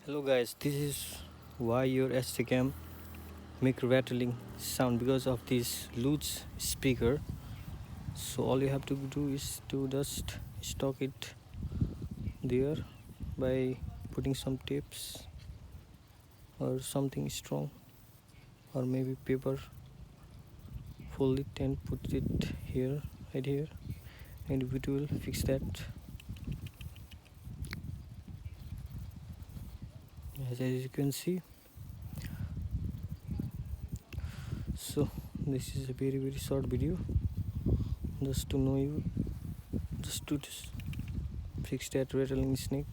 Hello guys, this is why your sjcam make rattling sound because of this loose speaker. So all you have to do is to just stock it there by putting some tapes or something strong or maybe paper, fold it and put it here, right here, and it will fix that. As you can see, so this is a very short video just to know you, just to fix that rattling snake.